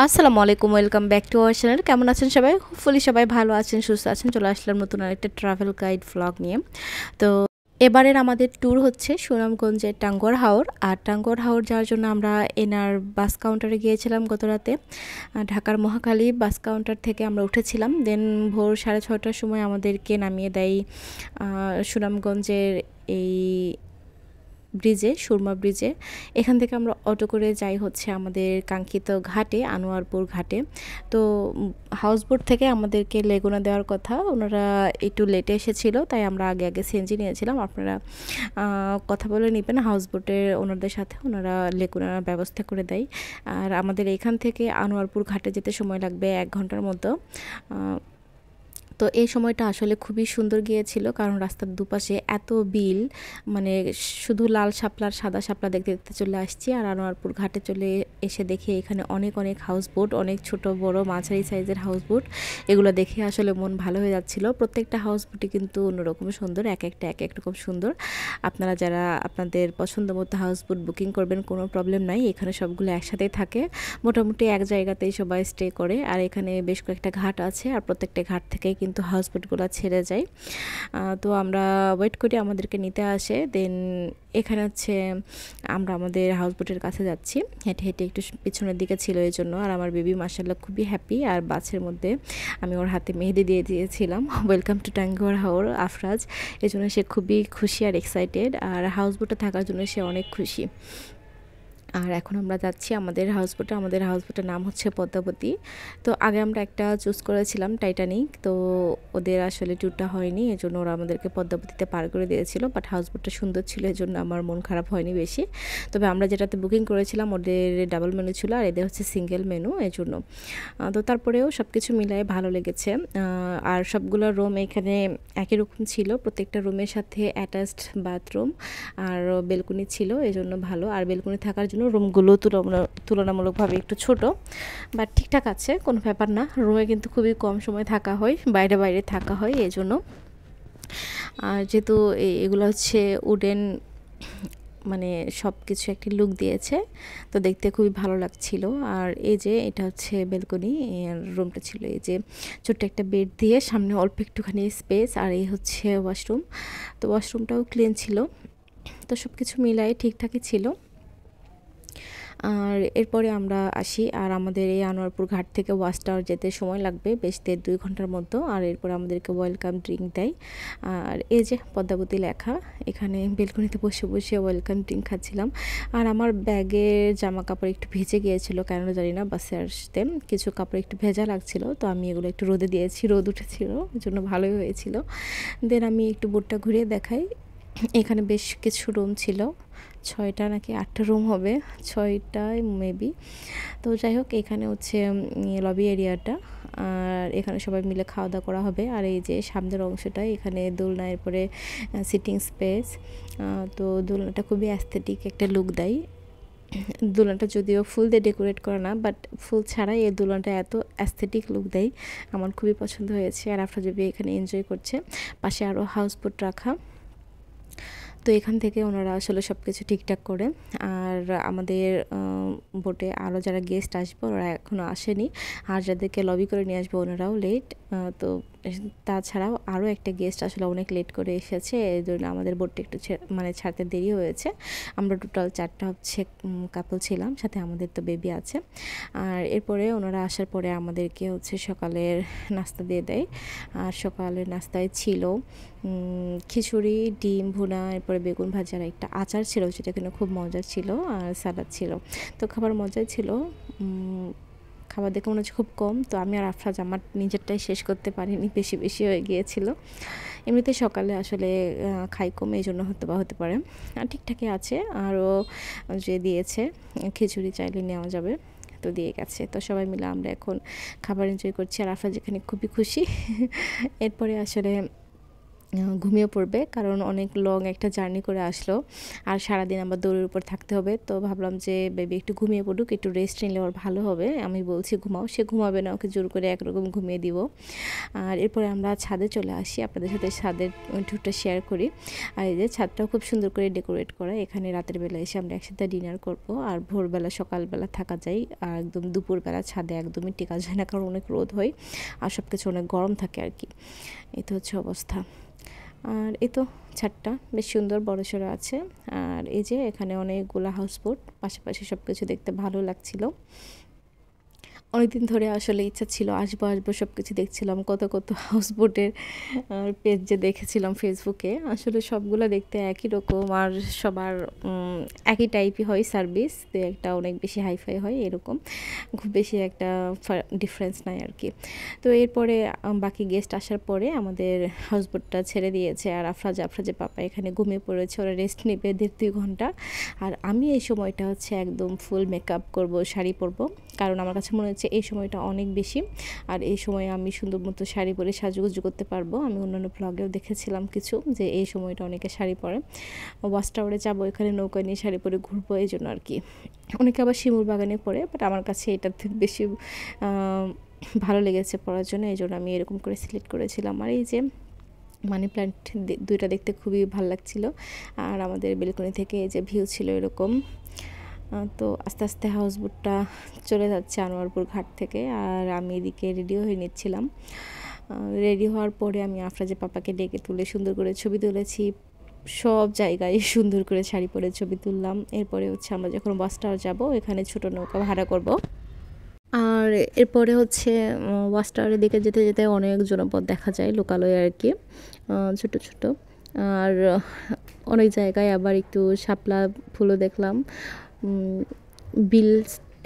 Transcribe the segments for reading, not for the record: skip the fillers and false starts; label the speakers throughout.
Speaker 1: আসসালামু আলাইকুম, welcome back to our channel. কেমন আছেন সবাই? হোপফুলি সবাই ভালো আছেন, সুস্থ আছেন। চলে আসলাম নতুন আরেকটা ট্রাভেল গাইড ভ্লগ নিয়ে। তো এবারের আমাদের ট্যুর হচ্ছে সুনামগঞ্জের টাঙ্গুয়ার হাওর। আর টাঙ্গুয়ার হাওর যাওয়ার জন্য আমরা এনার বাস কাউন্টারে গিয়েছিলাম গত রাতে। ঢাকার মহাখালী বাস কাউন্টার থেকে আমরা উঠেছিলাম। দেন ভোর 6:30টার সময় আমাদেরকে নামিয়ে দেয় সুনামগঞ্জের এই ব্রিজে, সুরমা ব্রিজে। এখান থেকে আমরা অটো করে যাই হচ্ছে আমাদের কাঙ্ক্ষিত ঘাটে, আনোয়ারপুর ঘাটে। তো হাউসবোট থেকে আমাদেরকে লেগুনা দেওয়ার কথা, ওনারা একটু লেটে এসেছিল, তাই আমরা আগে আগে সিএনজি নিয়েছিলাম। আপনারা কথা বলে নেবেন হাউসবোটের ওনারদের সাথে, ওনারা লেগুনার ব্যবস্থা করে দেয়। আর আমাদের এখান থেকে আনোয়ারপুর ঘাটে যেতে সময় লাগবে 1 ঘন্টার মতো। তো এই সময়টা আসলে খুবই সুন্দর গিয়েছিল, কারণ রাস্তার দুপাশে এত বিল, মানে শুধু লাল শাপলার সাদা শাপলা দেখতে দেখতে চলে আসছি। আর আনোয়ারপুর ঘাটে চলে এসে দেখি এখানে অনেক অনেক হাউসবোট, অনেক ছোট বড় মাঝারি সাইজের হাউসবোট। এগুলো দেখে আসলে মন ভালো হয়ে যাচ্ছিল। প্রত্যেকটা হাউসবোটই কিন্তু অন্যরকম সুন্দর, এক একটা এক এক রকম সুন্দর। আপনারা যারা আপনাদের পছন্দ মতো হাউসবোট বুকিং করবেন, কোনো প্রবলেম নাই। এখানে সবগুলো একসাথেই থাকে, মোটামুটি এক জায়গাতেই সবাই স্টে করে। আর এখানে বেশ কয়েকটা ঘাট আছে, আর প্রত্যেকটা ঘাট থেকেই কিন্তু হাউসবোটগুলো ছেড়ে যায়। তো আমরা ওয়েট করি, আমাদেরকে নিতে আসে। দেন এখানে হচ্ছে আমরা আমাদের হাউসবোটের কাছে যাচ্ছি, হেঁটে হেঁটে একটু পিছনের দিকে ছিল এই জন্য। আর আমার বেবি মাশাআল্লাহ খুবই হ্যাপি। আর বাসের মধ্যে আমি ওর হাতে মেহেদি দিয়ে দিয়েছিলাম, ওয়েলকাম টু টাঙ্গুয়ার হাওর আফরাজ। এই জন্য সে খুবই খুশি আর এক্সাইটেড, আর হাউসবোটে থাকার জন্য সে অনেক খুশি। আর এখন আমরা যাচ্ছি আমাদের হাউসবোটে। আমাদের হাউসবোটের নাম হচ্ছে পদ্মাবতী। তো আগে আমরা একটা চুজ করেছিলাম টাইটানিক, তো ওদের আসলে ট্যুরটা হয়নি, এজন্য ওরা আমাদেরকে পদ্মাবতীতে পার করে দিয়েছিল। বাট হাউসবোটটা সুন্দর ছিল, এজন্য আমার মন খারাপ হয়নি বেশি। তবে আমরা যেটাতে বুকিং করেছিলাম ওদের ডাবল মেনু ছিল, আর এদের হচ্ছে সিঙ্গেল মেনু, এজন্য। তো তারপরেও সব কিছু মিলায়ে ভালো লেগেছে। আর সবগুলো রুম এখানে একই রকম ছিল, প্রত্যেকটা রুমের সাথে অ্যাটাচড বাথরুম আর বেলকনি ছিল, এজন্য ভালো। আর বেলকনি থাকার জন্য রুমগুলো তুলনামূলকভাবে একটু ছোট, বাট ঠিকঠাক আছে, কোনো ব্যাপার না। রুমে কিন্তু খুবই কম সময় থাকা হয়, বাইরে বাইরে থাকা হয় এই জন্য। আর যেহেতু এগুলো হচ্ছে উডেন, মানে সব কিছু একটি লুক দিয়েছে, তো দেখতে খুবই ভালো লাগছিল। আর এই যে এটা হচ্ছে বেলকনি, রুমটা ছিল এই যে ছোট্ট একটা বেড দিয়ে, সামনে অল্প একটুখানি স্পেস। আর এই হচ্ছে ওয়াশরুম, তো ওয়াশরুমটাও ক্লিন ছিল। তো সব কিছু মিলাই ঠিকঠাকই ছিল। আর এরপরে আমরা আসি, আর আমাদের এই আনোয়ারপুর ঘাট থেকে ওয়াচ টাওয়ার যেতে সময় লাগবে বেশ 1.5-2 ঘন্টার মতো। আর এরপর আমাদেরকে ওয়েলকাম ড্রিঙ্ক দেয়। আর এই যে পদ্মাবতী লেখা, এখানে বেলকনিতে বসে বসে ওয়েলকাম ড্রিঙ্ক খাচ্ছিলাম। আর আমার ব্যাগের জামা কাপড় একটু ভিজে গিয়েছিল, কেন জানি না, বাসে আসতে কিছু কাপড় একটু ভেজা লাগছিল, তো আমি এগুলো একটু রোদে দিয়েছি, রোদ উঠেছিল, ওই জন্য ভালোই হয়েছিল। দেন আমি একটু বোটটা ঘুরিয়ে দেখাই। এখানে বেশ কিছু রুম ছিল, 6টা নাকি 8টা রুম হবে, 6টায় মেবি। তো যাই হোক, এখানে হচ্ছে লবি এরিয়াটা, আর এখানে সবাই মিলে খাওয়া দাওয়া করা হবে। আর এই যে সামনের অংশটা, এখানে দোলনা, এরপরে সিটিং স্পেস। তো দোলনাটা খুবই অ্যাস্থেটিক একটা লুক দেয়। দোলনাটা যদিও ফুল দিয়ে ডেকোরেট করা না, বাট ফুল ছাড়াই এই দোলনাটা এত অ্যাস্থেটিক লুক দেয়, আমার খুবই পছন্দ হয়েছে। আর আফরা জবি এখানে এনজয় করছে, পাশে আরও হাউসবোট রাখা। তো এখান থেকে ওনারা আসলে সব কিছু ঠিকঠাক করে। আর আমাদের বোটে আরও যারা গেস্ট আসবে ওরা এখনও আসেনি, আর যাদেরকে লবি করে নিয়ে আসবে ওনারাও লেট। তো তাছাড়াও আরও একটা গেস্ট আসলে অনেক লেট করে এসেছে, এই জন্য আমাদের বোটটা একটু মানে ছাড়তে দেরি হয়েছে। আমরা টোটাল 4টা হচ্ছে কাপল ছিলাম, সাথে আমাদের তো বেবি আছে। আর এরপরে ওনারা আসার পরে আমাদেরকে হচ্ছে সকালের নাস্তা দিয়ে দেয়। আর সকালের নাস্তায় ছিল খিচুড়ি, ডিম ভুনা, এরপরে বেগুন ভাজা, আর একটা আচার ছিল, যেটা কিন্তু খুব মজার ছিল, আর সালাদ ছিল। তো খাবার মজাই ছিল। খাবার দেখে মনে হচ্ছে খুব কম, তো আমি আর আফরাজ আমার নিজেরটাই শেষ করতে পারিনি, বেশি বেশি হয়ে গিয়েছিল। এমনিতে সকালে আসলে খাই কম, এই জন্য হতে পারে। ঠিকঠাকই আছে। আরও যে দিয়েছে খিচুড়ি, চাইলে নেওয়া যাবে, তো দিয়ে গেছে। তো সবাই মিলে আমরা এখন খাবার এনজয় করছি, আর আফরাজ এখানে খুবই খুশি। এরপরে আসলে ঘুমিয়ে পড়বে, কারণ অনেক লং একটা জার্নি করে আসলো আর সারাদিন আমরা দৌড়ের উপর থাকতে হবে। তো ভাবলাম যে বেবি একটু ঘুমিয়ে পড়ুক, একটু রেস্ট নিলে ওর ভালো হবে। আমি বলছি ঘুমাও, সে ঘুমাবে না, ওকে জোর করে একরকম ঘুমিয়ে দিব। আর এরপরে আমরা ছাদে চলে আসি, আপনাদের সাথে ছাদের ট্যুরটা শেয়ার করি। আর এই যে ছাদটাও খুব সুন্দর করে ডেকোরেট করা, এখানে রাতের বেলা এসে আমরা একসাথে ডিনার করব। আর ভোরবেলা সকালবেলা থাকা যায়, আর একদম দুপুরবেলা ছাদে একদমই টেকা যায় না, কারণ অনেক রোদ হয় আর সব কিছু অনেক গরম থাকে আর কি। এই তো হচ্ছে অবস্থা। আর এই তো ছাদটা বেশ সুন্দর বড়সড় আছে। আর এই যে এখানে অনেকগুলো হাউসবোট, পাশাপাশি সব কিছু দেখতে ভালো লাগছিল। অনেকদিন ধরে আসলে ইচ্ছা ছিল আসবো আসবো, সব কিছু দেখছিলাম, কত কত হাউসবোটের পেজ যে দেখেছিলাম ফেসবুকে। আসলে সবগুলো দেখতে একই রকম আর সবার একই টাইপই হয় সার্ভিস, তো একটা অনেক বেশি হাইফাই হয়, এরকম খুব বেশি একটা ডিফারেন্স নাই আর কি। তো এরপরে বাকি গেস্ট আসার পরে আমাদের হাউসবোটটা ছেড়ে দিয়েছে, আর আফরাজে পাপা এখানে ঘুমিয়ে পড়েছে, ওরা রেস্ট নেবে 1.5-2 ঘন্টা। আর আমি এই সময়টা হচ্ছে একদম ফুল মেকআপ করব, শাড়ি পরবো, কারণ আমার কাছে মনে হচ্ছে এই সময়টা অনেক বেশি, আর এই সময় আমি সুন্দর মতো শাড়ি পরে সাজুগুজু করতে পারবো। আমি অন্যান্য ব্লগেও দেখেছিলাম কিছু, যে এই সময়টা অনেকে শাড়ি পরে। ওয়াচ টাওয়ারে যাবো, এখানে নৌকা নিয়ে শাড়ি পরে ঘুরবো, এই জন্য আর কি। অনেকে আবার শিমুল বাগানে পরে, বাট আমার কাছে এটার থেকে বেশি ভালো লেগেছে পরার জন্য, এই জন্য আমি এরকম করে সিলেক্ট করেছিলাম। আর এই যে মানি প্ল্যান্ট দুইটা দেখতে খুবই ভালো লাগছিল, আর আমাদের বেলকনি থেকে এই যে ভিউ ছিল এরকম। তো আস্তে আস্তে হাউসবোটটা চলে যাচ্ছে আনোয়ারপুর ঘাট থেকে, আর আমি এদিকে রেডি হয়ে নিচ্ছিলাম। রেডি হওয়ার পরে আমি আফরাজে পাপাকে ডেকে তুলে সুন্দর করে ছবি তুলেছি, সব জায়গায় সুন্দর করে শাড়ি পরে ছবি তুললাম। এরপরে হচ্ছে আমরা যখন বাস টাওয়ার যাবো, এখানে ছোট নৌকা ভাড়া করব। আর এরপরে হচ্ছে ওয়াচ টাওয়ারের দিকে যেতে যেতে অনেক জনপদ দেখা যায়, লোকালয়ে আর কি, ছোট ছোট। আর অনেক জায়গায় আবার একটু শাপলা ফুলও দেখলাম, বিল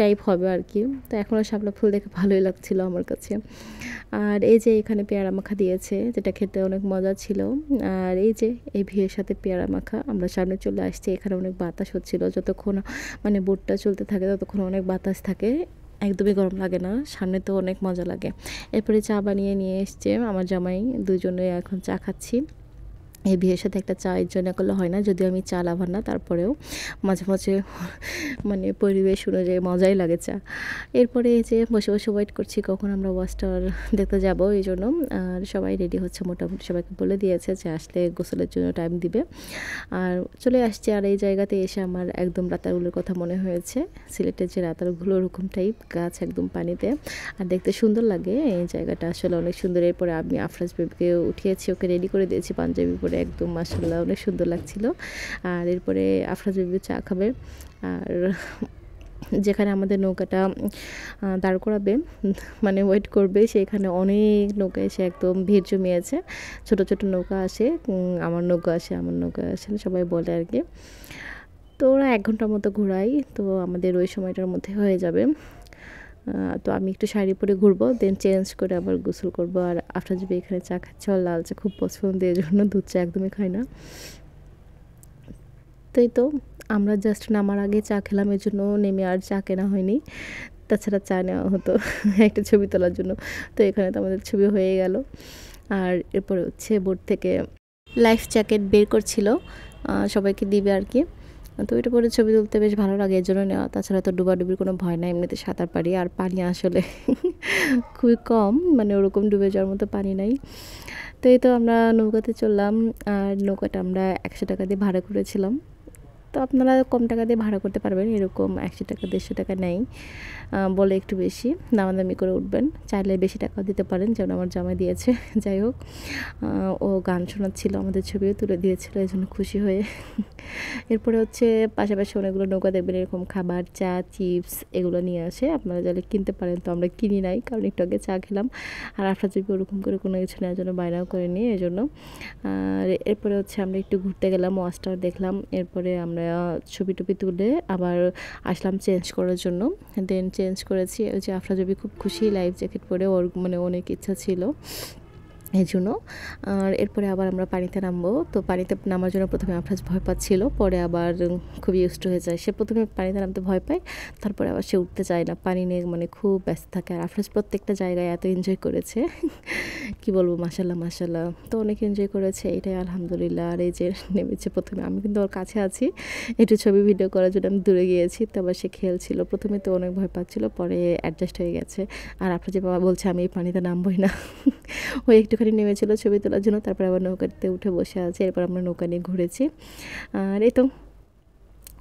Speaker 1: টাইপ হবে আর কি। তো এখনও শাপলা ফুল দেখে ভালোই লাগছিল আমার কাছে। আর এই যে এখানে পেয়ারা মাখা দিয়েছে, যেটা খেতে অনেক মজা ছিল। আর এই যে এই ভিড়ের সাথে পেয়ারা মাখা, আমরা সামনে চলে আসছি, এখানে অনেক বাতাস হচ্ছিল, যতক্ষণ মানে বোটটা চলতে থাকে ততক্ষণ অনেক বাতাস থাকে, একদমই গরম লাগে না, সামনে তো অনেক মজা লাগে। এরপরে চা বানিয়ে নিয়ে এসছে আমার জামাই, দুজনে এখন চা খাচ্ছি। এই বিয়ের সাথে একটা চা এর জন্য করলে হয় না, যদিও আমি চা লাভার না, তারপরেও মাঝে মাঝে মানে পরিবেশ অনুযায়ী মজাই লাগে চা। এরপরে এই যে বসে বসে ওয়েট করছি কখন আমরা ওয়াচ টাওয়ার দেখতে যাব, এই জন্য। আর সবাই রেডি হচ্ছে, মোটামুটি সবাইকে বলে দিয়েছে যে আসলে গোসলের জন্য টাইম দিবে। আর চলে আসছে, আর এই জায়গাতে এসে আমার একদম রাতারগুলোর কথা মনে হয়েছে, সিলেটের যে রাতারগুলো ওরকম টাইপ, গাছ একদম পানিতে, আর দেখতে সুন্দর লাগে এই জায়গাটা, আসলে অনেক সুন্দর। এরপরে আমি আফরাজ বেবিকে উঠিয়েছি, ওকে রেডি করে দিয়েছি পাঞ্জাবি পরে, একদম মাশাআল্লাহ অনেক সুন্দর লাগছিল। আর এরপরে আফরাজ বেবি চা খাবে, আর যেখানে আমাদের নৌকাটা দাঁড় করাবে মানে ওয়েট করবে, সেখানে অনেক নৌকা এসে একদম ভিড় জমিয়েছে, ছোট ছোট নৌকা আসে, আমার নৌকা আসে, আমার নৌকা আসে সবাই বলে আর কি। তো ওরা 1 ঘন্টার মতো ঘোরাই, তো আমাদের ওই সময়টার মধ্যে হয়ে যাবে। তো আমি একটু শাড়ি পরে ঘুরবো, দেন চেঞ্জ করে আবার গোসল করবো। আর আফটার যাবে এখানে চা খাচ্ছে, আর লাল চা খুব পছন্দ, এর জন্য দুধ চা একদমই খাই না। তাই তো আমরা জাস্ট নামার আগে চা খেলাম, এর জন্য নেমে আর চা কেনা হয়নি, তাছাড়া চা নেওয়া হতো একটা ছবি তোলার জন্য। তো এখানে তো আমাদের ছবি হয়ে গেল। আর এরপরে হচ্ছে বোট থেকে লাইফ জ্যাকেট বের করছিল, সবাইকে দিবে আর কি। তো এটা পরে ছবি তুলতে বেশ ভালো লাগে, এর জন্য নেওয়া। তাছাড়া তো ডুবাডুবির কোনো ভয় নাই, এমনিতে সাঁতার পারি, আর পানি আসলে খুবই কম, মানে ওরকম ডুবে যাওয়ার মতো পানি নাই। তো এই তো আমরা নৌকাতে চললাম, আর নৌকাটা আমরা 100 টাকা দিয়ে ভাড়া করেছিলাম। তো আপনারা কম টাকা দিয়ে ভাড়া করতে পারবেন, এরকম 100 টাকা 150 টাকা নেই, বলে একটু বেশি দামাদামি করে উঠবেন, চাইলে বেশি টাকাও দিতে পারেন, যেমন আমার জামাই দিয়েছে। যাই হোক, ও গান শোনাচ্ছিল, আমাদের ছবিও তুলে দিয়েছিল, এই জন্য খুশি হয়ে। এরপরে হচ্ছে পাশাপাশি অনেকগুলো নৌকা দেখবেন এরকম খাবার, চা, চিপস এগুলো নিয়ে আসে, আপনারা যারা কিনতে পারেন। তো আমরা কিনি নাই, কারণ একটু আগে চা খেলাম, আর আপনার যদি ওরকম করে কোনো কিছু নেওয়ার জন্য বায়নাও করে নিই, এই জন্য। আর এরপরে হচ্ছে আমরা একটু ঘুরতে গেলাম, ওয়াচ টাওয়ার দেখলাম, এরপরে আমরা ছবি টবি তুলে আবার আসলাম চেঞ্জ করার জন্য। দেন চেঞ্জ করেছি, ওই যে আফরাজবি খুব খুশি, লাইফ জ্যাকেট পরে, ওর মানে অনেক ইচ্ছা ছিল এই জন্য। আর এরপরে আবার আমরা পানিতে নামবো। তো পানিতে নামার জন্য প্রথমে আফরাজ ভয় পাচ্ছিল, পরে আবার খুবই ইউজড হয়ে যায়। সে প্রথমে পানিতে নামতে ভয় পায়, তারপরে আবার সে উঠতে চায় না, পানি নিয়ে মানে খুব ব্যস্ত থাকে। আর আফরাজ প্রত্যেকটা জায়গায় এত এনজয় করেছে কি বলবো, মাশাল্লাহ মাশাল্লাহ। তো অনেক এনজয় করেছে, এটাই আলহামদুলিল্লাহ। আর এই যে নেমেছে প্রথমে, আমি কিন্তু ওর কাছে আছি, একটু ছবি ভিডিও করার জন্য আমি দূরে গিয়েছি। তো আবার সে খেলছিল, প্রথমে তো অনেক ভয় পাচ্ছিল, পরে অ্যাডজাস্ট হয়ে গেছে। আর আপনার যে বাবা বলছে আমি এই পানিতে নামবই না ও একটুখানি নেমেছিল ছবি তোলার জন্য, তারপর আবার নৌকাতে উঠে বসে আছে। এরপর আমরা নৌকা নিয়ে ঘুরেছি। আর এই তো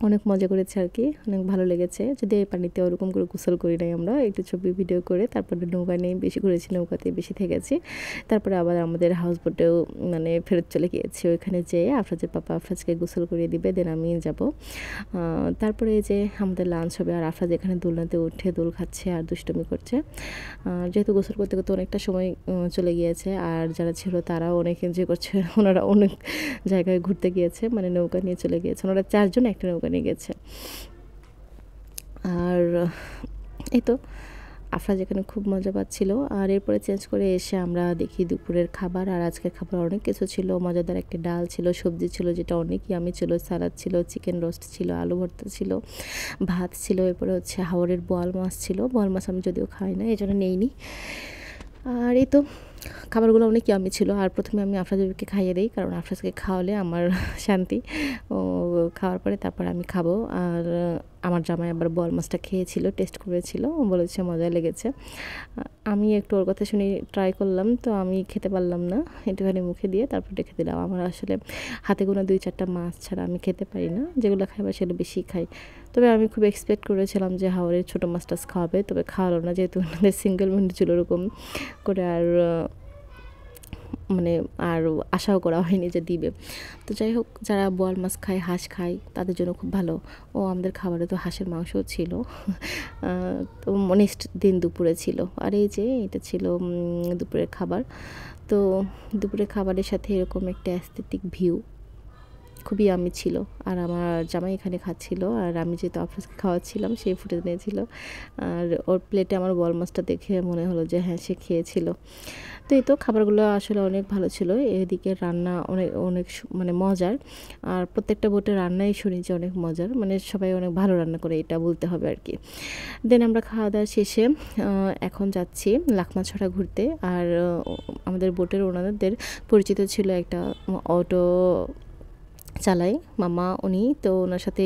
Speaker 1: অনেক মজা করেছে আর কি, অনেক ভালো লেগেছে। যদি এই পানিতে ওরকম করে গোসল করি নাই, আমরা একটু ছবি ভিডিও করে তারপরে নৌকা নিয়ে বেশি ঘুরেছি, নৌকাতে বেশি থেকেছি। তারপরে আবার আমাদের হাউস বোটেও মানে ফেরত চলে গিয়েছি। ওইখানে যেয়ে আফরাজের পাপা আফরাজকে গোসল করিয়ে দিবে, দেন আমি যাব। তারপরে এই যে আমাদের লাঞ্চ হবে, আর আফরাজ এখানে দোলনাতে উঠে দোল খাচ্ছে আর দুষ্টুমি করছে। যেহেতু গোসল করতে করতে অনেকটা সময় চলে গিয়েছে, আর যারা ছিল তারাও অনেক এনজয় করছে, ওনারা অনেক জায়গায় ঘুরতে গিয়েছে, মানে নৌকা নিয়ে চলে গিয়েছে, ওনারা 4 জন একটা নৌকা নিয়ে গেছে। আর এই তো আফরাজ এখানে খুব মজা পাচ্ছিল। আর এরপরে চেঞ্জ করে এসে আমরা দেখি দুপুরের খাবার। আর আজকের খাবার অনেক কিছু ছিল, মজাদার একটা ডাল ছিল, সবজি ছিল যেটা অনেক ইয়ামি ছিল, সালাদ ছিল, চিকেন রোস্ট ছিল, আলু ভর্তা ছিল, ভাত ছিল, এরপরে হচ্ছে হাওরের বোয়াল মাছ ছিল। বোয়াল মাছ আমি যদিও খাই না, এই জন্য নেইনি। আর এই তো খাবারগুলো অনেক ইয়ামি ছিল। আর প্রথমে আমি আফরাজকে খাইয়ে দিই, কারণ আফরাজকে খাওয়ালে আমার শান্তি। ও খাওয়ার পরে তারপর আমি খাবো। আর আমার জামাই আবার বোয়াল মাছটা খেয়েছিল, টেস্ট করেছিল, বলেছে মজা লেগেছে। আমি একটু ওর কথা শুনে ট্রাই করলাম, তো আমি খেতে পারলাম না, একটুখানি মুখে দিয়ে তারপর রেখে দিলাম। আমার আসলে হাতে গোনা 2-4টা মাছ ছাড়া আমি খেতে পারি না, যেগুলো খাইবার সেগুলো বেশি খাই। তবে আমি খুব এক্সপেক্ট করেছিলাম যে হাওরের ছোটো মাছ টাছ খাওয়াবে, তবে খাওয়ালো না, যেহেতু ওনাদের সিঙ্গেল মিনিট ছিল ওরকম করে। আর মানে আর আশাও করা হয়নি যে দিবে। তো যাই হোক, যারা বোয়াল মাছ খায়, হাঁস খায়, তাদের জন্য খুব ভালো। ও আমাদের খাবারে তো হাঁসের মাংসও ছিল। তো নেক্সট দিন দুপুরে ছিল। আর এই যে এটা ছিল দুপুরের খাবার। তো দুপুরের খাবারের সাথে এরকম একটা অ্যাস্থেটিক ভিউ, খুবই আমি ছিল। আর আমার জামাই এখানে খাচ্ছিল, আর আমি যেহেতু আফরাজকে খাওয়াচ্ছিলাম সেই ফুটেজ নিয়েছিল। আর ওর প্লেটে আমার বোয়াল মাছটা দেখে মনে হলো যে হ্যাঁ, সে খেয়েছিল। তো এই তো খাবারগুলো আসলে অনেক ভালো ছিল। এদিকে রান্না অনেক অনেক মানে মজার। আর প্রত্যেকটা বোটের রান্নাই শুনি যে অনেক মজার, মানে সবাই অনেক ভালো রান্না করে, এটা বলতে হবে আর কি। দেন আমরা খাওয়া দাওয়া শেষে এখন যাচ্ছি লাখমাছড়া ঘুরতে। আর আমাদের বোটের ওনাদের পরিচিত ছিল একটা অটো চালাই মামা, উনি তো ওনার সাথে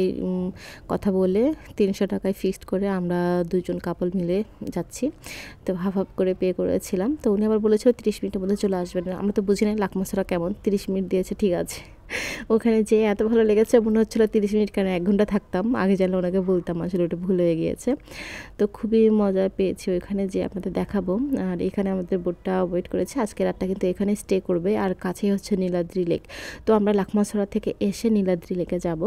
Speaker 1: কথা বলে 300 টাকায় ফিক্সড করে আমরা 2জন কাপল মিলে যাচ্ছি। তো হাফ হাফ করে পে করেছিলাম। তো উনি আবার বলেছিল 30 মিনিটের মধ্যে চলে আসবেন। আমরা তো বুঝি নাই লাখমাছড়া কেমন, 30 মিনিট দিয়েছে, ঠিক আছে। ওখানে যেয়ে এত ভালো লেগেছে, মনে হচ্ছিল 30 মিনিট কেন 1 ঘন্টা থাকতাম, আগে জানলে ওনাকে বলতাম, আসলে ওটা ভুল হয়ে গিয়েছে। তো খুবই মজা পেয়েছি ওইখানে, যে আপনাদের দেখাবো। আর এখানে আমাদের বোটটা ওয়েট করেছে, আজকে রাতটা কিন্তু এখানে স্টে করবে। আর কাছেই হচ্ছে নীলাদ্রি লেক। তো আমরা লাখমাছড়া থেকে এসে নীলাদ্রি লেকে যাব।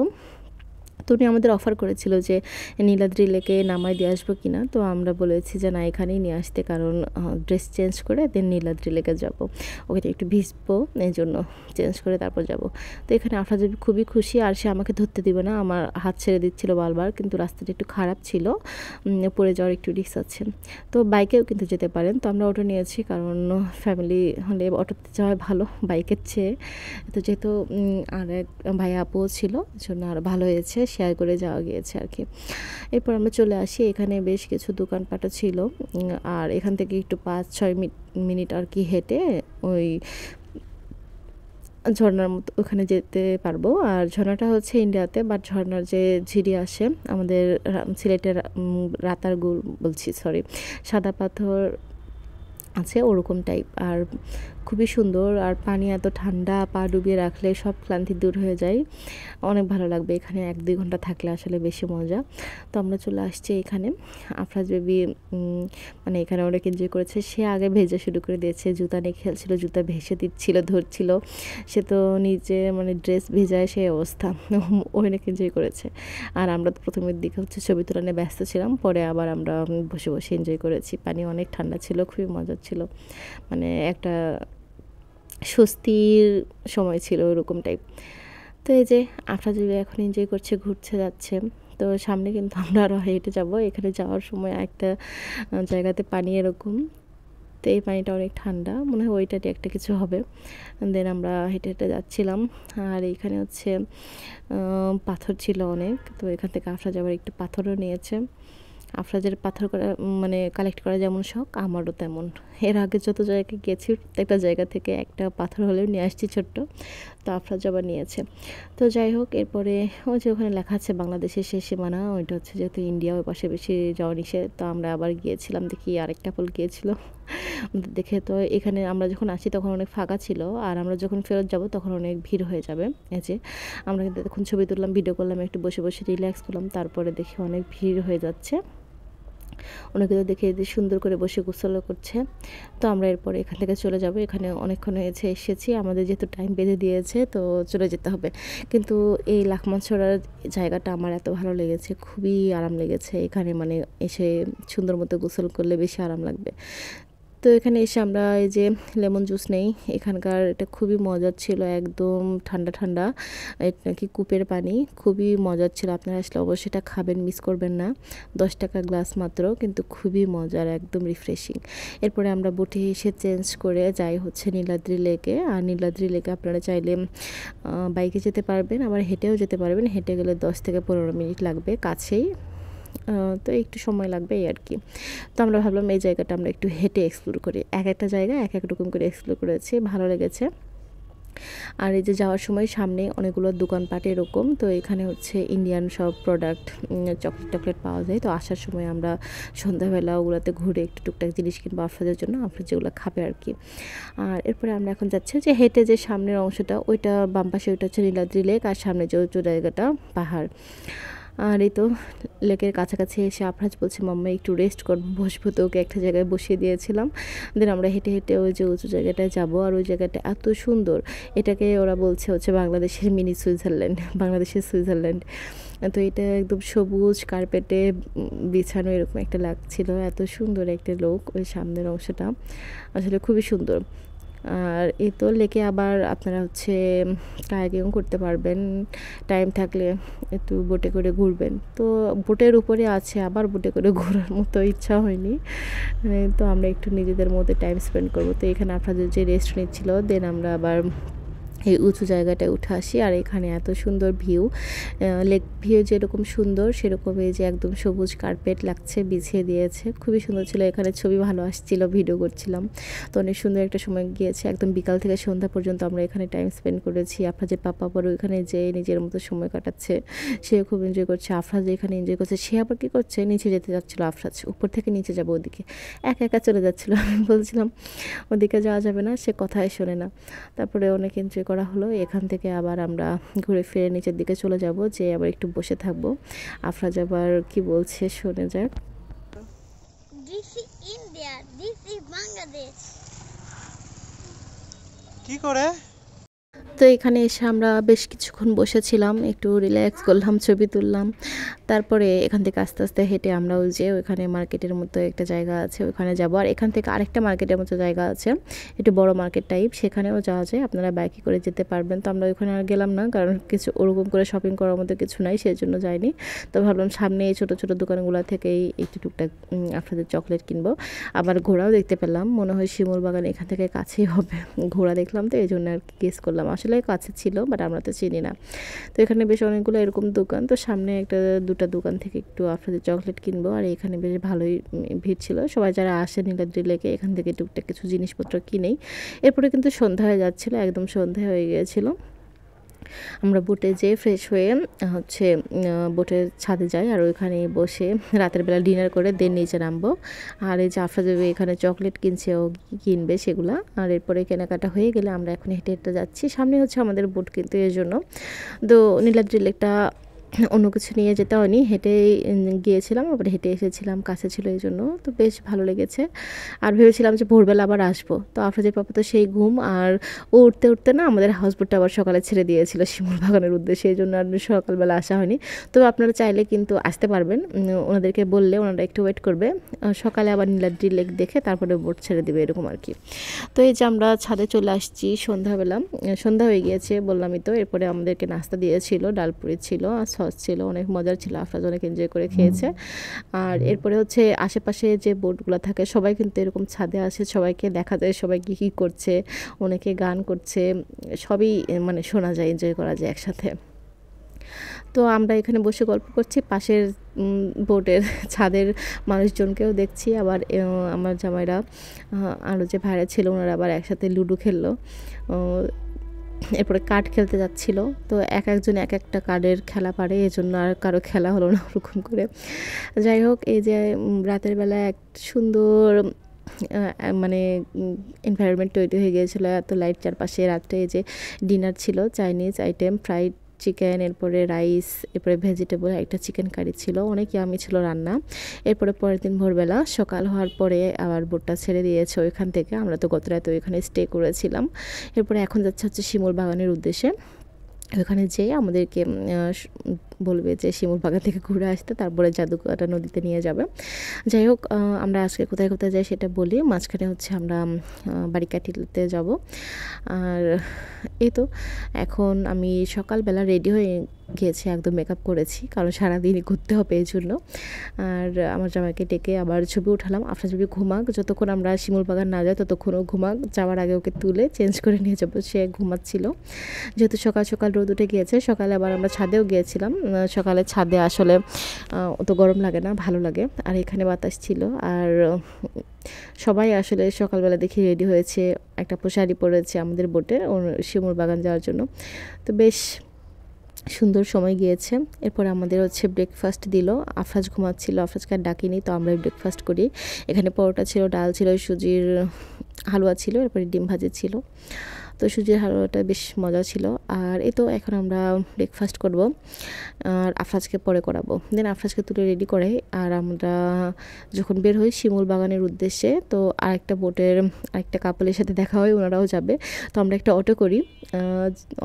Speaker 1: তো উনি আমাদের অফার করেছিল যে নীলাদ্রি লেকে নামাই দিয়ে আসবো কিনা। তো আমরা বলেছি যে না, এখানেই নিয়ে আসতে, কারণ ড্রেস চেঞ্জ করে দেন নীলাদ্রি লেকে যাব, ওখানে একটু ভিজবো, এই জন্য চেঞ্জ করে তারপর যাব। তো এখানে আফরাজ খুবই খুশি। আর সে আমাকে ধরতে দিবে না, আমার হাত ছেড়ে দিচ্ছিল বারবার, কিন্তু রাস্তাটা একটু খারাপ ছিল, পড়ে যাওয়ার একটু রিস্ক আছে। তো বাইকেও কিন্তু যেতে পারেন। তো আমরা অটো নিয়েছি, কারণ ফ্যামিলি হলে অটোতে যাওয়া ভালো বাইকের চেয়ে। তো যেহেতু আর এক ভাইয়া আপুও ছিল, জন্য আরও ভালো হয়েছে, শেয়ার করে যাওয়া গিয়েছে আর কি। এরপর আমরা চলে আসি, এখানে বেশ কিছু দোকানপাটও ছিল। আর এখান থেকে একটু 5-6 মিনিট আর কি হেঁটে ওই ঝর্ণার মতো ওখানে যেতে পারবো। আর ঝর্ণাটা হচ্ছে ইন্ডিয়াতে, বাট ঝর্ণার যে ঝিরি আসে আমাদের সিলেটের রাতারগুল বলছি, সরি, সাদা পাথর আছে ওরকম টাইপ। আর খুবই সুন্দর, আর পানি এত ঠান্ডা, পা ডুবিয়ে রাখলে সব ক্লান্তি দূর হয়ে যায়, অনেক ভালো লাগবে এখানে 1-2 ঘন্টা থাকলে, আসলে বেশি মজা। তো আমরা চলে আসছি এখানে। আফরাজ বেবি মানে এখানে অনেক এনজয় করেছে, সে আগে ভেজা শুরু করে দিয়েছে, জুতা নিয়ে খেলছিল, জুতা ভেসে দিচ্ছিল, ধরছিল, সে তো নিজে মানে ড্রেস ভেজায় সেই অবস্থা, অনেক এনজয় করেছে। আর আমরা তো প্রথমের দিকে হচ্ছে ছবি তোলা নিয়ে ব্যস্ত ছিলাম, পরে আবার আমরা বসে বসে এনজয় করেছি। পানি অনেক ঠান্ডা ছিল, খুবই মজার ছিল, মানে একটা স্বস্তির সময় ছিল ওরকম টাইপ। তো এই যে আফরাজ এখন এনজয় করছে, ঘুরছে, যাচ্ছে। তো সামনে কিন্তু আমরা আরও হেঁটে যাব। এখানে যাওয়ার সময় একটা জায়গাতে পানি এরকম তো এই পানিটা অনেক ঠান্ডা, মনে হয় ওইটাতে একটা কিছু হবে। দেন আমরা হেঁটে হেঁটে যাচ্ছিলাম। আর এইখানে হচ্ছে পাথর ছিল অনেক, তো এখান থেকে আফরা যাবার একটু পাথরও নিয়েছে। আফরাজের পাথর করা মানে কালেক্ট করা যেমন শখ, আমারও তেমন। এর আগে যত জায়গায় গেছি প্রত্যেকটা জায়গা থেকে একটা পাথর হলেও নিয়ে আসছি ছোট্ট, তো আফরাজ আবার নিয়েছে। তো যাই হোক, এরপরে ওই যে ওখানে লেখা আছে বাংলাদেশের শেষ সীমানা, ওইটা হচ্ছে যেহেতু ইন্ডিয়া, ওই পাশে বেশি যাওয়া নিষেধ। তো আমরা আবার গিয়েছিলাম, দেখি আরেকটা পোল গিয়েছিল দেখে। তো এখানে আমরা যখন আসি তখন অনেক ফাঁকা ছিল, আর আমরা যখন ফেরত যাব তখন অনেক ভিড় হয়ে যাবে। এই যে আমরা কিন্তু তখন ছবি তুললাম, ভিডিও করলাম, একটু বসে বসে রিল্যাক্স করলাম, তারপরে দেখি অনেক ভিড় হয়ে যাচ্ছে। অনেকে তো দেখে যে সুন্দর করে বসে গোসলও করছে। তো আমরা এরপরে এখান থেকে চলে যাব। এখানে অনেকক্ষণ হয়েছে এসেছি, আমাদের যেহেতু টাইম বেঁধে দিয়েছে তো চলে যেতে হবে। কিন্তু এই লাখমাছড়ার জায়গাটা আমার এত ভালো লেগেছে, খুবই আরাম লেগেছে এখানে, মানে এসে সুন্দর মতো গোসল করলে বেশি আরাম লাগবে। তো এখানে এসে আমরা এই যে লেমন জুস নেই, এখানকার এটা খুবই মজার ছিল, একদম ঠান্ডা ঠান্ডা, এটা নাকি কূপের পানি, খুবই মজার ছিল। আপনারা আসলে অবশ্যই এটা খাবেন, মিস করবেন না। 10 টাকা গ্লাস মাত্র, কিন্তু খুবই মজার, একদম রিফ্রেশিং। এরপরে আমরা বোটে এসে চেঞ্জ করে যাই হচ্ছে নীলাদ্রি লেকে। আর নীলাদ্রি লেকে আপনারা চাইলে বাইকে যেতে পারবেন, আবার হেঁটেও যেতে পারবেন। হেঁটে গেলে 10 থেকে 15 মিনিট লাগবে, কাছেই, তো একটু সময় লাগবে এই আর কি। তো আমরা ভাবলাম এই জায়গাটা আমরা একটু হেঁটে এক্সপ্লোর করি। এক একটা জায়গা এক এক রকম করে এক্সপ্লোর করেছি, ভালো লেগেছে। আর এই যে যাওয়ার সময় সামনে অনেকগুলো দোকানপাট এরকম, তো এখানে হচ্ছে ইন্ডিয়ান সব প্রোডাক্ট, চকলেট টকলেট পাওয়া যায়। তো আসার সময় আমরা সন্ধ্যাবেলা ওগুলোতে ঘুরে একটু টুকটাক জিনিস কিনবো আফরাজের জন্য, আফরাজ যেগুলো খাবে আর কি। আর এরপরে আমরা এখন যাচ্ছি যে হেঁটে, যে সামনের অংশটা ওইটা বাম পাশে, ওইটা হচ্ছে নীলাদ্রি লেক, আর সামনে যে জায়গাটা পাহাড়। আর এই তো লেকের কাছাকাছি এসে আফরাজ বলছে মাম্মা একটু রেস্ট করবো, বসবো, তো ওকে একটা জায়গায় বসিয়ে দিয়েছিলাম। দেন আমরা হেঁটে হেঁটে ওই যে উঁচু জায়গাটায় যাব। আর ওই জায়গাটা এত সুন্দর, এটাকে ওরা বলছে হচ্ছে বাংলাদেশের মিনি সুইজারল্যান্ড, বাংলাদেশের সুইজারল্যান্ড। তো এটা একদম সবুজ কার্পেটে বিছানো এরকম একটা লাগছিল, এত সুন্দর একটা লোক। ওই সামনের অংশটা আসলে খুবই সুন্দর। আর এই তো লেকে আবার আপনারা হচ্ছে কায়াকিং করতে পারবেন, টাইম থাকলে একটু বোটে করে ঘুরবেন। তো বোটের উপরে আছে, আবার বোটে করে ঘোরার মতো ইচ্ছা হয়নি, তো আমরা একটু নিজেদের মধ্যে টাইম স্পেন্ড করবো। তো এখানে আপনাদের যে রেস্ট নিচ্ছিল, দেন আমরা আবার এই উঁচু জায়গাটায় উঠে আসি। আর এখানে এত সুন্দর ভিউ, লেক ভিউ যেরকম সুন্দর সেরকম এই যে একদম সবুজ কার্পেট লাগছে, বিছিয়ে দিয়েছে, খুবই সুন্দর ছিল। এখানে ছবি ভালো আসছিল, ভিডিও করছিলাম, তো অনেক সুন্দর একটা সময় গিয়েছে। একদম বিকাল থেকে সন্ধ্যা পর্যন্ত আমরা এখানে টাইম স্পেন্ড করেছি। আফরাজের পাপা পরে ওইখানে যে নিজের মতো সময় কাটাচ্ছে, সে খুব এনজয় করছে। আফরাজ এখানে এনজয় করছে, সে আবার কী করছে, নিচে যেতে যাচ্ছিলো। আফরাজ উপর থেকে নিচে যাবো ওদিকে, একা একা চলে যাচ্ছিলো। আমি বলছিলাম ওদিকে যাওয়া যাবে না, সে কথাই শোনে না। তারপরে অনেক এনজয় করা হলো। এখান থেকে আবার আমরা ঘুরে ফিরে নিচের দিকে চলে যাব, যে আবার একটু বসে থাকবো। আফরাজ আবার কি বলছে শুনে যাক।
Speaker 2: This is India, this is Bangladesh.
Speaker 3: কি করে?
Speaker 1: তো এখানে এসে আমরা বেশ কিছুক্ষণ বসেছিলাম, একটু রিল্যাক্স করলাম, ছবি তুললাম। তারপরে এখান থেকে আস্তে আস্তে হেঁটে আমরা ওই যে ওইখানে মার্কেটের মতো একটা জায়গা আছে, ওখানে যাব। আর এখান থেকে আরেকটা মার্কেটের মতো জায়গা আছে, একটু বড় মার্কেট টাইপ, সেখানেও যাওয়া যায়, আপনারা বাইকে করে যেতে পারবেন। তো আমরা ওইখানে আর গেলাম না, কারণ কিছু ওরকম করে শপিং করার মতো কিছু নাই, সেই জন্য যাইনি। তো ভাবলাম সামনে এই ছোটো ছোটো দোকানগুলো থেকেই একটু টুকটাক আপনাদের চকলেট কিনবো। আবার ঘোড়াও দেখতে পেলাম, মনে হয় শিমুল বাগান এখান থেকে কাছেই হবে। ঘোড়া দেখলাম, তো এই জন্য আর কি গেস করলাম, আসলে কাছে ছিল, বাট আমরা তো চিনি না। তো এখানে বেশ অনেকগুলো এরকম দোকান, তো সামনে দুটা দোকান থেকে একটু আপনাদের চকলেট কিনবো। আর এখানে বেশ ভালোই ভিড় ছিল, সবাই যারা আসে নীলাদ্রি লেকে এখান থেকে টুকটাক কিছু জিনিসপত্র কিনেই। এরপরে কিন্তু সন্ধ্যা হয়ে যাচ্ছিলো, একদম সন্ধ্যা হয়ে গিয়েছিলো। আমরা বোটে যেয়ে ফ্রেশ হয়ে হচ্ছে বোটের ছাদে যাই, আর ওইখানে বসে রাতের বেলা ডিনার করে দেন নিচে নামবো। আর এই যে আফরাজ এখানে চকলেট কিনছে, ও কিনবে সেগুলা। আর এরপরে কেনাকাটা হয়ে গেলে আমরা এখন হেঁটে হেঁটে যাচ্ছি, সামনে হচ্ছে আমাদের বোট, কিন্তু এর জন্য তো নীলাদ্রি লেকটা অন্য কিছু নিয়ে যেতে হয়নি, হেঁটেই গিয়েছিলাম, আবার হেঁটে এসেছিলাম, কাছে ছিল এই জন্য, তো বেশ ভালো লেগেছে। আর ভেবেছিলাম যে ভোরবেলা আবার আসবো, তো আফরাজের পাপা তো সেই ঘুম, আর ও উঠতে উঠতে না আমাদের হাউসবোটটা আবার সকালে ছেড়ে দিয়েছিল শিমুল বাগানের উদ্দেশ্যে, এই জন্য আর সকালবেলা আসা হয়নি। তো আপনারা চাইলে কিন্তু আসতে পারবেন, ওনাদেরকে বললে ওনারা একটু ওয়েট করবে, সকালে আবার নীলাদ্রি লেক দেখে তারপরে বোট ছেড়ে দেবে, এরকম আর কি। তো এই যে আমরা ছাদে চলে আসছি সন্ধ্যা হয়ে গিয়েছে বললামই তো। এরপরে আমাদেরকে নাস্তা দিয়েছিল, ডালপুরি ছিল, আর সস ছিল, অনেক মজার ছিল, আফরাজ অনেক এনজয় করে খেয়েছে। আর এরপরে হচ্ছে আশেপাশে যে বোটগুলো থাকে সবাই কিন্তু এরকম ছাদে আসে, সবাইকে দেখা যায় সবাই কী করছে, অনেকে গান করছে, সবই মানে শোনা যায়, এনজয় করা যায় একসাথে। তো আমরা এখানে বসে গল্প করছি, পাশের বোটের ছাদের মানুষজনকেও দেখছি। আবার আমার জামাইরা আরও যে ভাইরা ছিল ওনারা আবার একসাথে লুডো খেললো, এরপরে কার্ড খেলতে যাচ্ছিল। তো একজন এক একটা কার্ডের খেলা পারে, এজন্য আর কারো খেলা হলো না ওরকম করে। যাই হোক, এই যে রাতের বেলা এক সুন্দর মানে এনভায়রনমেন্ট তৈরি হয়ে গিয়েছিলো, এত লাইট চারপাশে। রাত্রে এই যে ডিনার ছিল, চাইনিজ আইটেম, ফ্রাইড চিকেন, এরপরে রাইস, এরপরে ভেজিটেবল, একটা চিকেন কারি ছিল, অনেক ইয়ামি ছিল রান্না। এরপরে পরের দিন ভোরবেলা সকাল হওয়ার পরে আবার বোটটা ছেড়ে দিয়েছে ওইখান থেকে, আমরা তো গত রাতে ওইখানে স্টে করেছিলাম। এরপরে এখন যাচ্ছে হচ্ছে শিমুল বাগানের উদ্দেশ্যে। ওখানে যেয়ে আমাদেরকে বলবে যে শিমুল বাগান থেকে ঘুরে আসতে, তারপরে জাদুঘাটা নদীতে নিয়ে যাবে। যাই হোক, আমরা আজকে কোথায় কোথায় যাই সেটা বলি। মাঝখানে হচ্ছে আমরা বাড়িকাঠিতে যাব। আর এই তো এখন আমি সকালবেলা রেডি হয়ে গিয়েছি, একদম মেকআপ করেছি, কারণ সারাদিনই ঘুরতে হবে এই জন্য। আর আমার জামাইকে ডেকে আবার ছবি উঠালাম। আফরাজ ছবি ঘুমাক, যতক্ষণ আমরা শিমুল বাগান না যাই ততক্ষণও ঘুমাক, যাওয়ার আগে ওকে তুলে চেঞ্জ করে নিয়ে যাবো। সে ঘুমাচ্ছিল, যেহেতু সকাল সকাল রোদ উঠে গিয়েছে। সকালে আবার আমরা ছাদেও গিয়েছিলাম। সকালে ছাদে আসলে অত গরম লাগে না, ভালো লাগে, আর এখানে বাতাস ছিল। আর সবাই আসলে সকালবেলা দেখি রেডি হয়েছে, একটা শাড়ি পরেছে আমাদের বোটে শিমুল বাগান যাওয়ার জন্য। তো বেশ সুন্দর সময় গিয়েছে। এরপরে আমাদের হচ্ছে ব্রেকফাস্ট দিল। আফরাজ ঘুমাচ্ছিল, আফরাজকে আর ডাকিনি, তো আমরাই ব্রেকফাস্ট করি। এখানে পরোটা ছিল, ডাল ছিল, সুজির হালুয়া ছিল, এরপরে ডিম ভাজি ছিল। তো সুজির হালুয়াটা বেশ মজা ছিল। আর এই তো এখন আমরা ব্রেকফাস্ট করব, আর আফরাজকে পরে করাবো। দেন আফরাজকে তুলে রেডি করে আর আমরা যখন বের হই শিমুল বাগানের উদ্দেশ্যে, তো আরেকটা বোটের আরেকটা কাপলের সাথে দেখা হয়, ওনারাও যাবে। তো আমরা একটা অটো করি,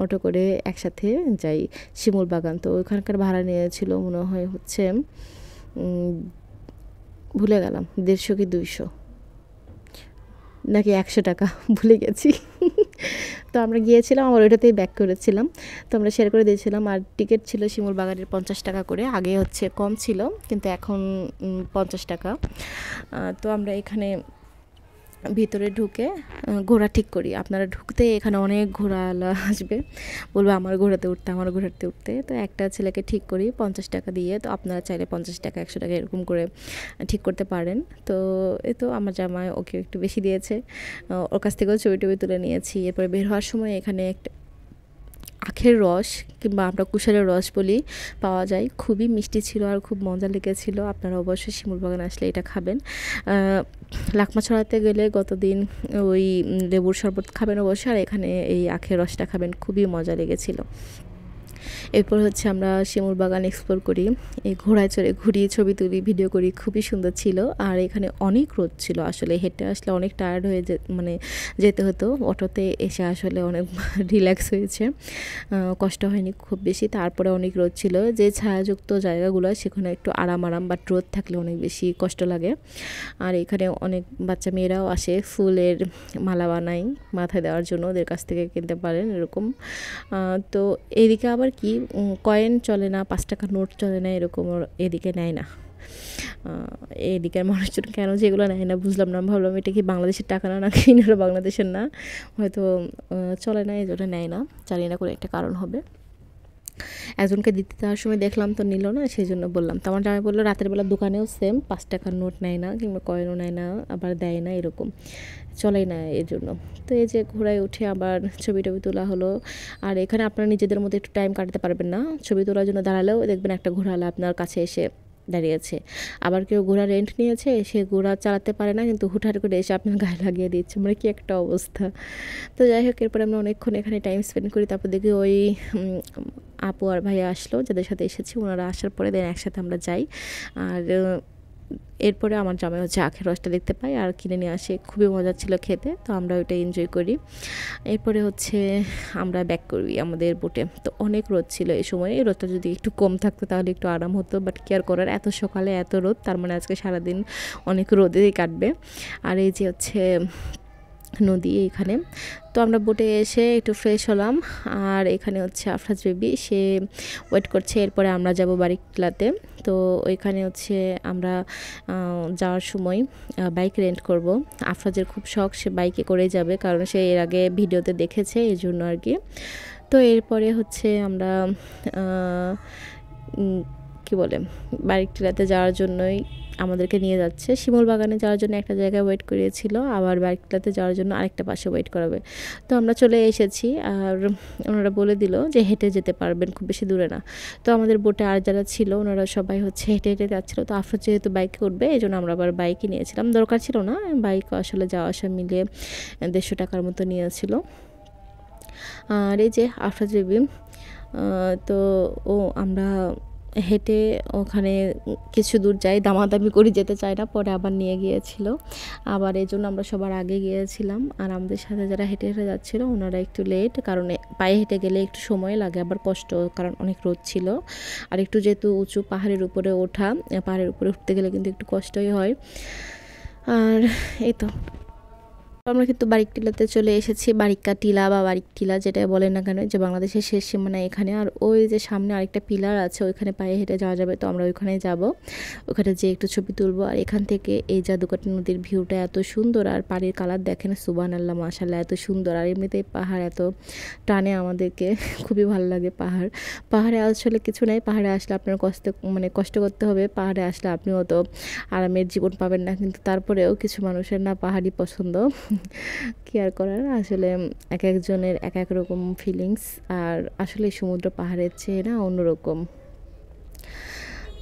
Speaker 1: অটো করে একসাথে যাই শিমুল বাগান। তো ওইখানকার ভাড়া নিয়েছিল মনে হয় হচ্ছে ভুলে গেলাম, 150 কি 200 নাকি 100 টাকা, ভুলে গেছি। তো আমরা গিয়েছিলাম, আমার ওইটাতেই ব্যাক করেছিলাম, তো আমরা শেয়ার করে দিয়েছিলাম। আর টিকিট ছিল শিমুল বাগানের 50 টাকা করে, আগে হচ্ছে কম ছিল কিন্তু এখন 50 টাকা। তো আমরা এখানে ভিতরে ঢুকে ঘোড়া ঠিক করি। আপনারা ঢুকতে এখানে অনেক ঘোড়াওয়ালা আসবে, বলবে আমার ঘোড়াতে উঠতে, আমার ঘোড়াতে উঠতে। তো একটা ছেলেকে ঠিক করি 50 টাকা দিয়ে। তো আপনারা চাইলে 50 টাকা 100 টাকা এরকম করে ঠিক করতে পারেন। তো এই তো আমার জামাই ওকে একটু বেশি দিয়েছে, ওর কাছ থেকেও ছবি টবি তুলে নিয়েছি। এরপরে বের হওয়ার সময় এখানে একটা আখের রস কিংবা আমরা কুশারের রস বলি পাওয়া যায়, খুবই মিষ্টি ছিল আর খুব মজা লেগেছিল। আপনারা অবশ্যই শিমুল বাগান আসলে এটা খাবেন। লাকমা ছড়াতে গেলে গতদিন ওই লেবুর শরবত খাবেন অবশ্যই, আর এখানে এই আখের রসটা খাবেন, খুবই মজা লেগেছিল। এরপর হচ্ছে আমরা শিমুল বাগান এক্সপ্লোর করি, এই ঘোড়ায় চড়ে ঘুরি, ছবি তুলি, ভিডিও করি, খুবই সুন্দর ছিল। আর এখানে অনেক রোদ ছিল, আসলে হেঁটে আসলে অনেক টায়ার্ড হয়ে মানে যেতে হতো। অটোতে এসে আসলে অনেক রিল্যাক্স হয়েছে, কষ্ট হয়নি খুব বেশি। তারপরে অনেক রোদ ছিল, যে ছায়াযুক্ত জায়গাগুলো সেখানে একটু আরাম বাট রোদ থাকলে অনেক বেশি কষ্ট লাগে। আর এখানে অনেক বাচ্চা মেয়েরাও আসে, ফুলের মালা বানায় মাথায় দেওয়ার জন্য, ওদের কাছ থেকে কিনতে পারেন এরকম। তো এদিকে আবার কি কয়েন চলে না, 5 টাকার নোট চলে না, এরকম এদিকে নেয় না। এদিকের মানুষজন কেন যেগুলো নেয় না বুঝলাম না, ভাবলাম এটা কি বাংলাদেশের টাকা না, নাকি এটা বাংলাদেশের না, হয়তো চলে না এই জন্য নেয় না, জানি না, করে একটা কারণ হবে। একজনকে দিতে যাওয়ার সময় দেখলাম তো নিল না, সেই জন্য বললাম। তো আমার জামাই বললো রাতের বেলা দোকানেও সেম 5 টাকার নোট নেয় না কিংবা কয়েনও নেয় না, আবার দেয় না, এরকম চলেই না এর জন্য। তো এই যে ঘোড়ায় উঠে আবার ছবি টবি তোলা হলো। আর এখানে আপনারা নিজেদের মধ্যে একটু টাইম কাটাতে পারবেন না, ছবি তোলার জন্য দাঁড়ালেও দেখবেন একটা ঘোড়াওয়ালা আপনার কাছে এসে দাঁড়িয়েছে। আবার কেউ ঘোড়া রেন্ট নিয়েছে, সে ঘোড়া চালাতে পারে না কিন্তু হুটহাট করে এসে আপনার গায়ে লাগিয়ে দিচ্ছে, মানে কি একটা অবস্থা। তো যাই হোক, এরপরে আমরা অনেকক্ষণ এখানে টাইম স্পেন্ড করি। তারপর দেখি ওই আপু আর ভাইয়া আসলো, যাদের সাথে এসেছি, ওনারা আসার পরে দেন একসাথে আমরা যাই। আর এরপরে আমার জামাই হচ্ছে আখের রসটা দেখতে পাই আর কিনে নিয়ে আসে, খুবই মজা ছিল খেতে, তো আমরা ওইটা এনজয় করি। এরপরে হচ্ছে আমরা ব্যাক করি আমাদের বোটে। তো অনেক রোদ ছিল এই সময়, এই রোদটা যদি একটু কম থাকতো তাহলে একটু আরাম হতো, বাট কেয়ার করার, এত সকালে এত রোদ, তার মানে আজকে সারাদিন অনেক রোদেই কাটবে। আর এই যে হচ্ছে নদী এখানে। তো আমরা বোটে এসে একটু ফ্রেশ হলাম, আর এখানে হচ্ছে আফরাজ বেবি সে ওয়েট করছে। এরপরে আমরা যাব বারিকলাতে। তো ওইখানে হচ্ছে আমরা যাওয়ার সময় বাইক রেন্ট করব। আফরাজের খুব শখ, সে বাইকে করে যাবে, কারণ সে এর আগে ভিডিওতে দেখেছে, এই জন্য আর কি। তো এরপরে হচ্ছে আমরা কি বলে বারিকটিলাতে যাওয়ার জন্যই আমাদেরকে নিয়ে যাচ্ছে। শিমুল বাগানে যাওয়ার জন্য একটা জায়গায় ওয়েট করিয়েছিল, আবার বারিকটিলাতে যাওয়ার জন্য আরেকটা পাশে ওয়েট করাবে। তো আমরা চলে এসেছি, আর ওনারা বলে দিল যে হেঁটে যেতে পারবেন, খুব বেশি দূরে না। তো আমাদের বোটে আর যারা ছিল ওনারা সবাই হচ্ছে হেঁটে হেঁটে যাচ্ছিলো। তো আফরাজ যেহেতু বাইকে উঠবে, এই জন্য আমরা আবার বাইকই নিয়েছিলাম, দরকার ছিল না, বাইক আসলে যাওয়া আসা মিলিয়ে 150 টাকার মতো নিয়েছিল। আর এই যে আফরাজ বেবি, তো আমরা হেঁটে ওখানে কিছু দূর যাই, দামাদামি করে যেতে চাই না, পরে আবার নিয়ে গিয়েছিল। আবার এই জন্য আমরা সবার আগে গিয়েছিলাম, আর আমাদের সাথে যারা হেঁটে হেঁটে যাচ্ছিলো ওনারা একটু লেট, কারণ পায়ে হেঁটে গেলে একটু সময় লাগে, আবার কষ্ট, কারণ অনেক রোদ ছিল। আর একটু যেহেতু উঁচু পাহাড়ের উপরে ওঠা, পাহাড়ের উপরে উঠতে গেলে কিন্তু একটু কষ্টই হয়। আর এই তো আমরা কিন্তু বারিকটিলাতে চলে এসেছি। বারিকা টিলা বা বারিক টিলা যেটা বলেন না কেন, যে বাংলাদেশের শেষ সীমানা এখানে। আর ওই যে সামনে আরেকটা পিলার আছে, ওইখানে পায়ে হেঁটে যাওয়া যাবে, তো আমরা ওইখানে যাব, ওখানে যেয়ে একটু ছবি তুলবো। আর এখান থেকে এই জাদুকাঠি নদীর ভিউটা এত সুন্দর, আর পানির কালার দেখেন, সুবহানাল্লাহ মাশাআল্লাহ, এত সুন্দর। আর এমনিতেই পাহাড় এত টানে আমাদেরকে, খুবই ভালো লাগে পাহাড়ে আসলে কিছু নাই, পাহাড়ে আসলে আপনার কষ্ট করতে হবে, পাহাড়ে আসলে আপনিও তো আরামের জীবন পাবেন না, কিন্তু তারপরেও কিছু মানুষের না পাহাড়ই পছন্দ, কি আর করার। আসলে এক একজনের এক এক রকম ফিলিংস, আর আসলে সমুদ্র পাহাড়ের চেয়ে না অন্যরকম।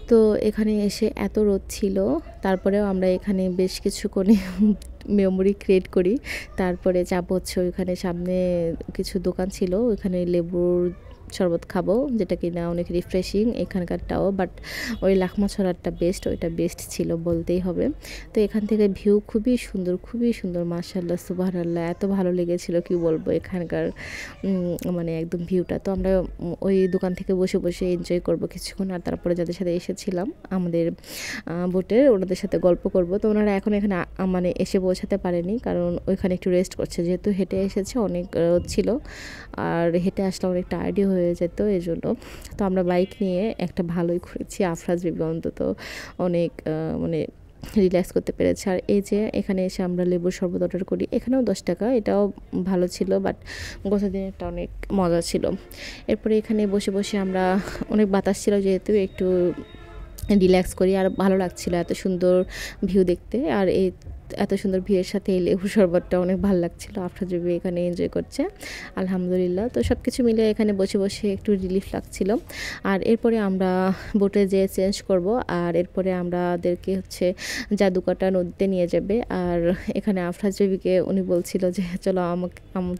Speaker 1: তো এখানে এসে এত রোদ ছিল, তারপরেও আমরা এখানে বেশ কিছুক্ষণ মেমোরি ক্রিয়েট করি। তারপরে যাবো হচ্ছে ওইখানে সামনে কিছু দোকান ছিল, ওইখানে লেবুর শরবত খাবো, যেটা কিনা অনেক রিফ্রেশিং এখানকারটাও, বাট ওই লাখমা ছড়ারটা বেস্ট, ওইটা বেস্ট ছিল বলতেই হবে। তো এখান থেকে ভিউ খুবই সুন্দর মাশাআল্লাহ সুবহানাল্লাহ, এত ভালো লেগেছিল কি বলবো এখানকার একদম ভিউটা। তো আমরা ওই দোকান থেকে বসে বসে এনজয় করব কিছুক্ষণ, আর তারপরে যাদের সাথে এসেছিলাম আমাদের বোটের, ওনাদের সাথে গল্প করব। তো ওনারা এখন এখানে এসে পৌঁছাতে পারেনি, কারণ ওইখানে একটু রেস্ট করছে, যেহেতু হেঁটে এসেছে, অনেক ছিল, আর হেঁটে আসলে অনেক টায়ার্ডই হয়ে যেত এই জন্য। তো আমরা বাইক নিয়ে একটা ভালোই ঘুরেছি, আফরাজ বেবি অন্তত অনেক রিল্যাক্স করতে পেরেছে। আর এই যে এখানে এসে আমরা লেবুর শরবত অর্ডার করি, এখানেও 10 টাকা, এটাও ভালো ছিল, বাট গত দিনেরটা অনেক মজা ছিল। এরপরে এখানে বসে বসে আমরা, অনেক বাতাস ছিল যেহেতু, একটু রিল্যাক্স করি, আর ভালো লাগছিল এত সুন্দর ভিউ দেখতে। আর এত সুন্দর ভিউয়ের সাথে এই লেবু শরবতটা অনেক ভালো লাগছিল। আফরাজ বেবি এখানে এনজয় করছে আলহামদুলিল্লাহ। তো সব কিছু মিলে এখানে বসে বসে একটু রিলিফ লাগছিল। আর এরপরে আমরা বোটে যেয়ে চেঞ্জ করব, আর এরপরে আমাদেরকে হচ্ছে জাদুকাটা নদীতে নিয়ে যাবে। আর এখানে আফরাজ বেবিকে উনি বলছিল যে চলো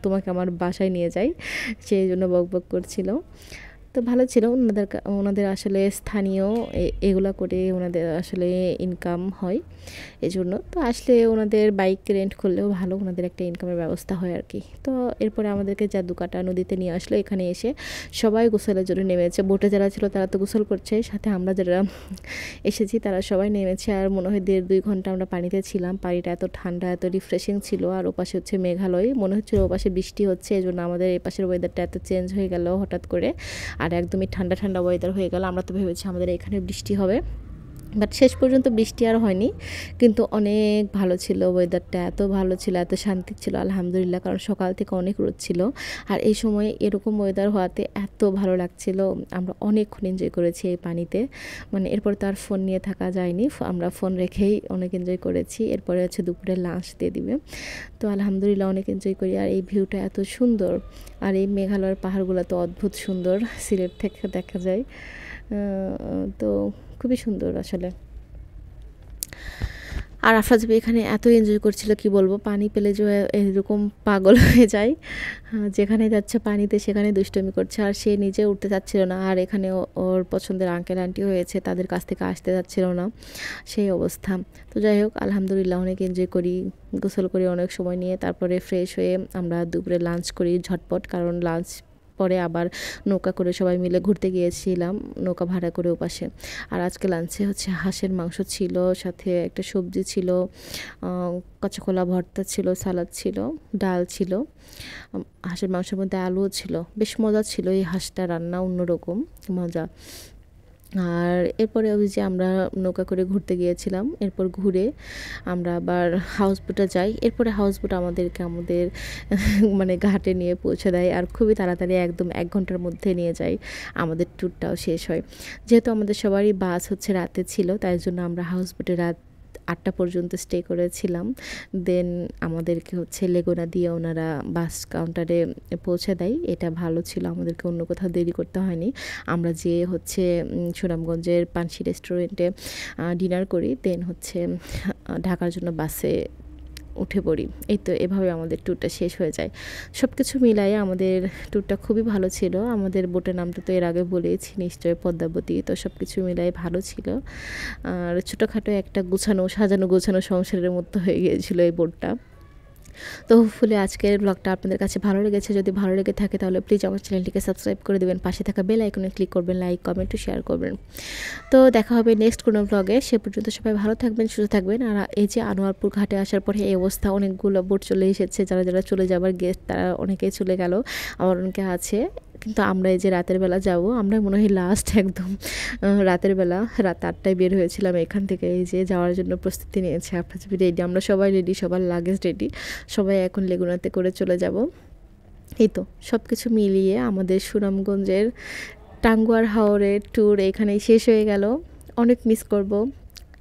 Speaker 1: তোমাকে আমার বাসায় নিয়ে যাই, সেই জন্য বকবক করছিল। তো ভালো ছিল, ওনাদের আসলে স্থানীয় এগুলা করে ওনাদের আসলে ইনকাম হয়, এজন্য। তো আসলে ওনাদের বাইক রেন্ট করলেও ভালো, ওনাদের একটা ইনকামের ব্যবস্থা হয় আর কি। তো এরপরে আমাদেরকে জাদুকাটা নদীতে নিয়ে আসলো। এখানে এসে সবাই গোসলের জন্য নেমেছে, বোটে যারা ছিল তারা তো গোসল করছে, সাথে আমরা যারা এসেছি তারা সবাই নেমেছে। আর মনে হয় 1.5-2 ঘন্টা আমরা পানিতে ছিলাম, পানিটা এত ঠান্ডা, এত রিফ্রেশিং ছিল। আর ওপাশে হচ্ছে মেঘালয়, মনে হচ্ছিল ওপাশে বৃষ্টি হচ্ছে, এই জন্য আমাদের এই পাশের ওয়েদারটা এত চেঞ্জ হয়ে গেল হঠাৎ করে, আর একদমই ঠান্ডা ঠান্ডা ওয়েদার হয়ে গেল। আমরা তো ভেবেছি আমাদের এখানে বৃষ্টি হবে, বাট শেষ পর্যন্ত বৃষ্টি আর হয়নি, কিন্তু অনেক ভালো ছিল ওয়েদারটা, এত ভালো ছিল, এত শান্তি ছিল আলহামদুলিল্লাহ, কারণ সকাল থেকে অনেক রোদ ছিল। আর এই সময় এরকম ওয়েদার হওয়াতে এত ভালো লাগছিল, আমরা অনেকক্ষণ এনজয় করেছি এই পানিতে। এরপর তো আর ফোন নিয়ে থাকা যায়নি, আমরা ফোন রেখেই অনেক এনজয় করেছি। এরপরে হচ্ছে দুপুরে লাঞ্চ দিয়ে দিবে, তো আলহামদুলিল্লাহ অনেক এনজয় করি। আর এই ভিউটা এত সুন্দর, আর এই মেঘালয়ের পাহাড়গুলো তো অদ্ভুত সুন্দর, সিলেট থেকে দেখা যায়, তো খুবই সুন্দর আসলে। আর আফরাজ ভাই এখানে এত এনজয় করছিল কি বলবো, পানি পেলে যে এরকম পাগল হয়ে যায়, যেখানে যাচ্ছে পানিতে সেখানে দুষ্টুমি করছে, আর সে নিজে উঠতে চাচ্ছিল না। আর এখানে ওর পছন্দের আঙ্কেল আন্টি হয়েছে, তাদের কাছ থেকে আসতে যাচ্ছিল না, সেই অবস্থা। তো যাই হোক আলহামদুলিল্লাহ অনেক এনজয় করি, গোসল করি অনেক সময় নিয়ে। তারপরে ফ্রেশ হয়ে আমরা দুপুরে লাঞ্চ করি ঝটপট, কারণ লাঞ্চ পরে আবার নৌকা করে সবাই মিলে ঘুরতে গিয়েছিলাম, নৌকা ভাড়া করে ওপাশে। আর আজকে লাঞ্চে হচ্ছে হাঁসের মাংস ছিল, সাথে একটা সবজি ছিল, কাঁচাকলা ভর্তা ছিল, সালাদ ছিল, ডাল ছিল, হাঁসের মাংসের মধ্যে আলুও ছিল। বেশ মজা ছিল এই হাঁসটা রান্না, অন্যরকম মজা। আর এরপরে ওই যে আমরা নৌকা করে ঘুরতে গিয়েছিলাম, এরপর ঘুরে আমরা আবার হাউস বোটে যাই। এরপরে হাউস বোট আমাদের মানে ঘাটে নিয়ে পৌঁছে দেয়, আর খুবই তাড়াতাড়ি একদম 1 ঘন্টার মধ্যে নিয়ে যায়, আমাদের ট্যুরটাও শেষ হয়। যেহেতু আমাদের সবারই বাস হচ্ছে রাতে ছিল, তাই জন্য আমরা হাউস বোটে রাত 8টা পর্যন্ত স্টে করেছিলাম। দেন আমাদেরকে হচ্ছে লেগুনা দিয়ে ওনারা বাস কাউন্টারে পৌঁছে দেয়। এটা ভালো ছিল, আমাদেরকে অন্য কোথাও দেরি করতে হয়নি। আমরা যেয়ে হচ্ছে সুনামগঞ্জের পানসি রেস্টুরেন্টে ডিনার করি, দেন হচ্ছে ঢাকার জন্য বাসে উঠে পড়ি। এই তো এভাবে আমাদের ট্যুরটা শেষ হয়ে যায়। সব কিছু মিলায়ে আমাদের ট্যুরটা খুবই ভালো ছিল। আমাদের বোটের নামটা তো এর আগে বলেইছি নিশ্চয়ই, পদ্মাবতী। তো সব কিছু মিলায়ে ভালো ছিল। আর ছোটোখাটো একটা সাজানো গোছানো সংসারের মতো হয়ে গিয়েছিল এই বোটটা। তো হোপফুলি আজকের ব্লগটা আপনাদের কাছে ভালো লেগেছে। যদি ভালো লেগে থাকে তাহলে প্লিজ আমার চ্যানেলটিকে সাবস্ক্রাইব করে দেবেন, পাশে থাকা বেল আইকনে ক্লিক করবেন, লাইক কমেন্ট ও শেয়ার করবেন। তো দেখা হবে নেক্সট কোনো ব্লগে। সে পর্যন্ত সবাই ভালো থাকবেন, সুস্থ থাকবেন। আর এই যে আনোয়ারপুর ঘাটে আসার পরে এই অবস্থা, অনেকগুলো বোট চলে এসেছে, যারা চলে যাবার গেস্ট তারা অনেকেই চলে গেল, আবার অনেকে আছে। কিন্তু আমরা এই যে রাতের বেলা যাব, আমরা মনে হয় লাস্ট একদম রাতের বেলা রাত 8টায় বের হয়েছিলাম এখান থেকে। এই যে যাওয়ার জন্য প্রস্তুতি নিয়েছে, আপনার রেডি, আমরা সবাই রেডি, সবার লাগেজ রেডি, সবাই এখন লেগুনাতে করে চলে যাব। এই তো সব কিছু মিলিয়ে আমাদের সুনামগঞ্জের টাঙ্গুয়ার হাওরের ট্যুর এখানেই শেষ হয়ে গেল। অনেক মিস করব।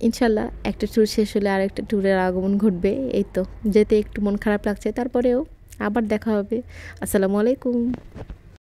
Speaker 1: ইনশাল্লাহ একটা ট্যুর শেষ হলে আর একটা ট্যুরের আগমন ঘটবে। এই তো যেতে একটু মন খারাপ লাগছে, তারপরেও আবার দেখা হবে। আসসালামু আলাইকুম।